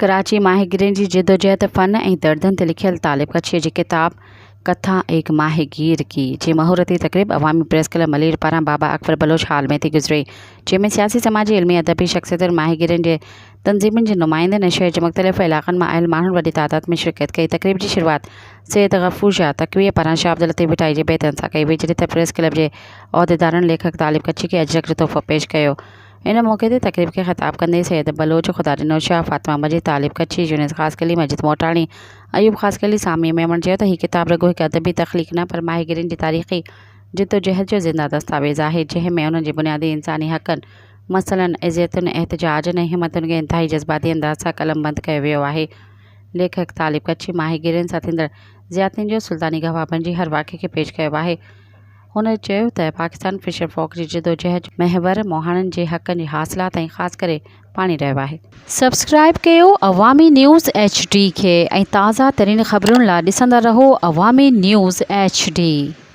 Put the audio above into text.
कराची माहिगिरनि जी जिदोजहद फ़न ऐं दर्दनि ते लिखियल तालिब कच्छीअ जी किताब कथा एक माहिगीर की जी महूरती तकरीब अवामी प्रेस क्लब मलीर पारां बाबा अकबर बलोच हाल में थी गुज़रे, जंहिंमें सियासी समाजी इल्मी अदबी शख्सियतुनि माहिगिरनि जे तंज़ीमुनि जे नुमाइंदनि ऐं शहर जे मुख़्तलिफ़ इलाक़नि मां आयल माण्हुनि वॾी तादाद में शिरकत कई। तकरीब जी शुरूआत सैयद गफ़ूर शाह तक़वीअ पारां शाह अब्दुल लतीफ़ भटाई जे बेतनि सां कई वई, जॾहिं त प्रेस क्लब जे उहिदेदारनि लेखक तालिब कच्छी खे अजरक जो तोहफ़ो पेश कयो। इन मौक़े ते तकरीब खे ख़िताब कंदे सैयद बलोच खुदारिंदो शाह फ़ातिमा मजीद तालिब कच्छी यूनिस ख़ासकली मजीद मोटाणी अयूब ख़ासकली सामी मेमण चयो त हीअ किताब रुगो हिकु अदबी तख़लीक़ न पर माहिगिरनि जी तारीख़ी जिदोजहद जो ज़िंदा दस्तावेज़ आहे, जंहिं में उन्हनि जे बुनियादी इंसानी हक़नि मसइलनि इज़्ज़तुनि एहतिजाजनि ऐं हिमतुनि खे इंतहाई जज़्बाती अंदाज़ सां क़लमबंद कयो वियो आहे। लेखक तालिब कच्छी माहिगिरनि सां थींदड़ ज़्यादतियुनि जो सुल्तानी गवाह बणिजी हर वाक़े खे पेश कयो आहे। हुन चयो त पाकिस्तान फिशर फ़ोक जी जिदोजहद महवर मोहाणनि जे हक़नि जी हासिलात ऐं ख़ासि करे पाणी रहियो आहे। सब्सक्राइब कयो अवामी न्यूज़ HD खे ऐं ताज़ा तरीन ख़बरुनि लाइ ॾिसंदा रहो अवामी न्यूज़ HD।